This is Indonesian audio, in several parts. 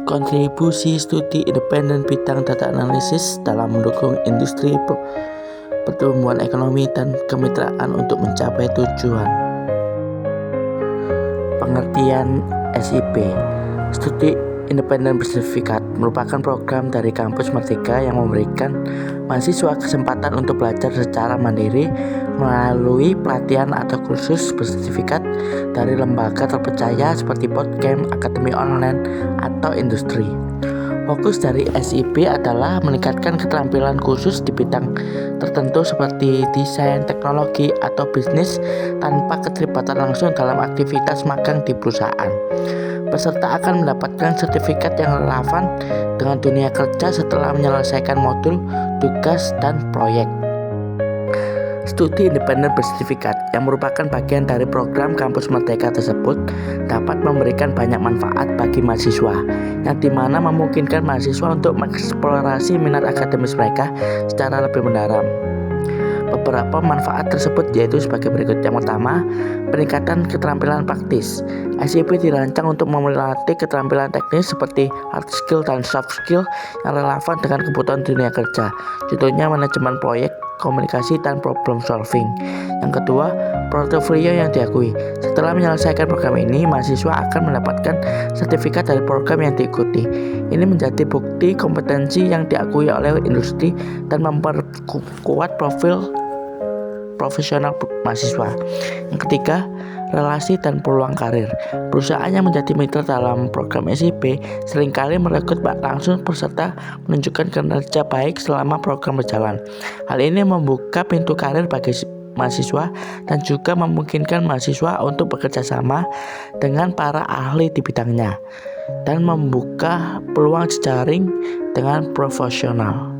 Kontribusi studi independen bidang data analisis dalam mendukung industri pertumbuhan ekonomi dan kemitraan untuk mencapai tujuan. Pengertian SIP. Studi Independen Bersertifikat merupakan program dari kampus Merdeka yang memberikan mahasiswa kesempatan untuk belajar secara mandiri melalui pelatihan atau kursus bersertifikat dari lembaga terpercaya seperti bootcamp, akademi online, atau industri. Fokus dari SIP adalah meningkatkan keterampilan khusus di bidang tertentu seperti desain, teknologi, atau bisnis tanpa keterlibatan langsung dalam aktivitas magang di perusahaan. Peserta akan mendapatkan sertifikat yang relevan dengan dunia kerja setelah menyelesaikan modul, tugas, dan proyek. Studi independen bersertifikat yang merupakan bagian dari program kampus Merdeka tersebut dapat memberikan banyak manfaat bagi mahasiswa, yang dimana memungkinkan mahasiswa untuk mengeksplorasi minat akademis mereka secara lebih mendalam. Beberapa manfaat tersebut yaitu sebagai berikut. Yang pertama, peningkatan keterampilan praktis. SIP dirancang untuk melatih keterampilan teknis seperti hard skill dan soft skill yang relevan dengan kebutuhan dunia kerja. Contohnya manajemen proyek, komunikasi, dan problem solving. Yang kedua, portofolio yang diakui. Setelah menyelesaikan program ini, mahasiswa akan mendapatkan sertifikat dari program yang diikuti. Ini menjadi bukti kompetensi yang diakui oleh industri dan memperkuat profil profesional mahasiswa. Yang ketiga, relasi dan peluang karir. Perusahaan yang menjadi mitra dalam program SIP seringkali merekrut langsung peserta menunjukkan kinerja baik selama program berjalan. Hal ini membuka pintu karir bagi mahasiswa dan juga memungkinkan mahasiswa untuk bekerja sama dengan para ahli di bidangnya dan membuka peluang jejaring dengan profesional.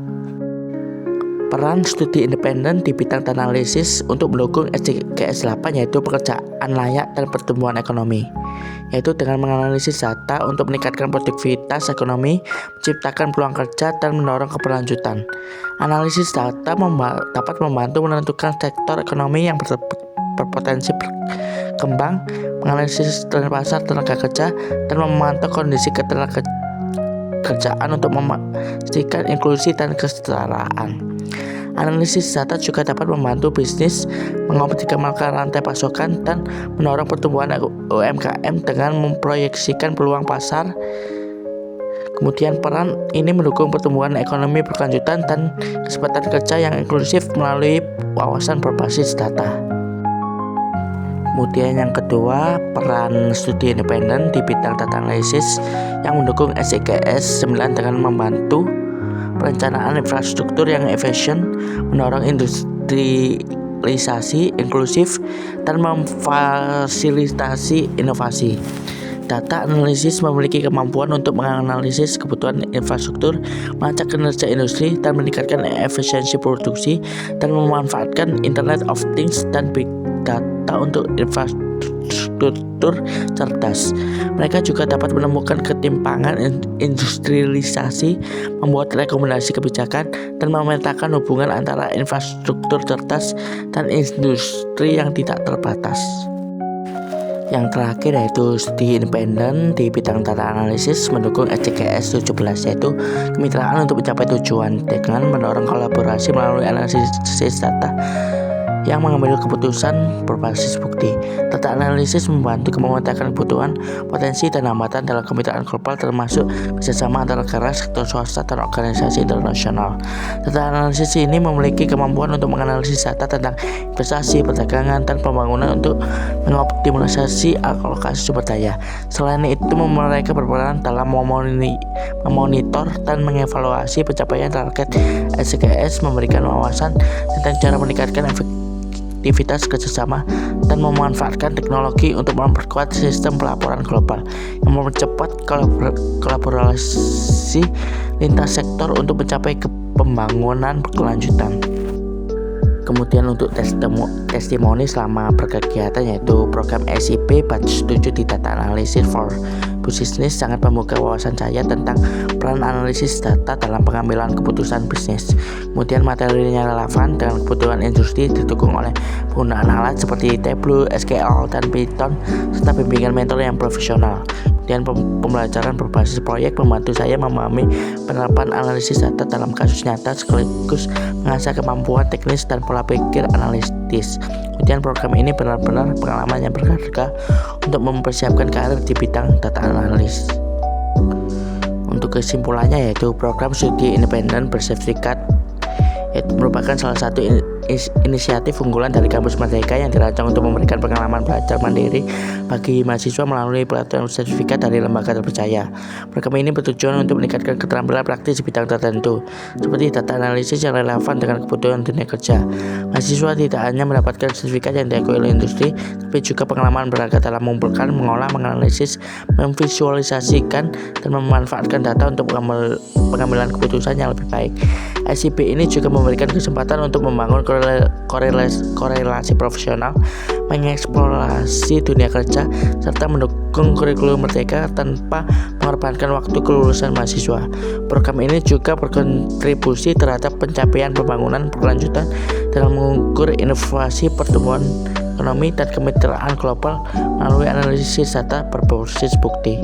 Peran studi independen di bidang data analisis untuk mendukung SDGs 8 yaitu pekerjaan layak dan pertumbuhan ekonomi, yaitu dengan menganalisis data untuk meningkatkan produktivitas ekonomi, menciptakan peluang kerja, dan mendorong keberlanjutan. Analisis data dapat membantu menentukan sektor ekonomi yang berpotensi berkembang, menganalisis pasar tenaga kerja, dan memantau kondisi ketenagakerjaan untuk memastikan inklusi dan kesetaraan. Analisis data juga dapat membantu bisnis mengoptimalkan rantai pasokan dan mendorong pertumbuhan UMKM dengan memproyeksikan peluang pasar. Kemudian peran ini mendukung pertumbuhan ekonomi berkelanjutan dan kesempatan kerja yang inklusif melalui wawasan berbasis data. Kemudian yang kedua, peran studi independen di bidang data analisis yang mendukung SDGs 9 dengan membantu perencanaan infrastruktur yang efisien, mendorong industrialisasi inklusif, dan memfasilitasi inovasi. Data analisis memiliki kemampuan untuk menganalisis kebutuhan infrastruktur, melacak kinerja industri, dan meningkatkan efisiensi produksi, dan memanfaatkan Internet of Things dan Big Data untuk infrastruktur cerdas. Mereka juga dapat menemukan ketimpangan industrialisasi, membuat rekomendasi kebijakan, dan memetakan hubungan antara infrastruktur cerdas dan industri yang tidak terbatas. Yang terakhir yaitu studi independen di bidang data analisis mendukung SDGs 17 yaitu kemitraan untuk mencapai tujuan dengan mendorong kolaborasi melalui analisis data yang mengambil keputusan berbasis bukti. Data analisis membantu memetakan kebutuhan, potensi, dan hambatan dalam kemitraan global termasuk kerjasama antara negara, sektor swasta, dan organisasi internasional. Data analisis ini memiliki kemampuan untuk menganalisis data tentang investasi, perdagangan, dan pembangunan untuk mengoptimalisasi alokasi sumber daya. Selain itu, mereka berperan dalam memonitor dan mengevaluasi pencapaian target SDGs, memberikan wawasan tentang cara meningkatkan aktivitas kerjasama, dan memanfaatkan teknologi untuk memperkuat sistem pelaporan global yang mempercepat kolaborasi lintas sektor untuk mencapai pembangunan berkelanjutan. Kemudian untuk testimoni selama berkegiatan yaitu program SIP batch 7 di Data Analysis for Business sangat membuka wawasan saya tentang peran analisis data dalam pengambilan keputusan bisnis. Kemudian materinya relevan dengan kebutuhan industri, didukung oleh penggunaan alat seperti Tableau, SQL, dan Python serta bimbingan mentor yang profesional. Kemudian pembelajaran berbasis proyek membantu saya memahami penerapan analisis data dalam kasus nyata sekaligus mengasah kemampuan teknis dan pola pikir analitis. Kemudian program ini benar-benar pengalaman yang berharga untuk mempersiapkan karir di bidang data analis. Untuk kesimpulannya yaitu program studi independen bersertifikat merupakan salah satu inisiatif unggulan dari Kampus Merdeka yang dirancang untuk memberikan pengalaman belajar mandiri bagi mahasiswa melalui pelatihan sertifikat dari lembaga terpercaya. Program ini bertujuan untuk meningkatkan keterampilan praktis di bidang tertentu, seperti data analisis yang relevan dengan kebutuhan dunia kerja. Mahasiswa tidak hanya mendapatkan sertifikat yang diakui oleh industri, tapi juga pengalaman berharga dalam mengumpulkan, mengolah, menganalisis, memvisualisasikan, dan memanfaatkan data untuk pengambilan keputusan yang lebih baik. SIP ini juga memberikan kesempatan untuk membangun korelasi profesional, mengeksplorasi dunia kerja, serta mendukung kurikulum merdeka tanpa mengorbankan waktu kelulusan mahasiswa. Program ini juga berkontribusi terhadap pencapaian pembangunan berkelanjutan dalam mengukur inovasi, pertumbuhan ekonomi, dan kemitraan global melalui analisis data berbasis bukti.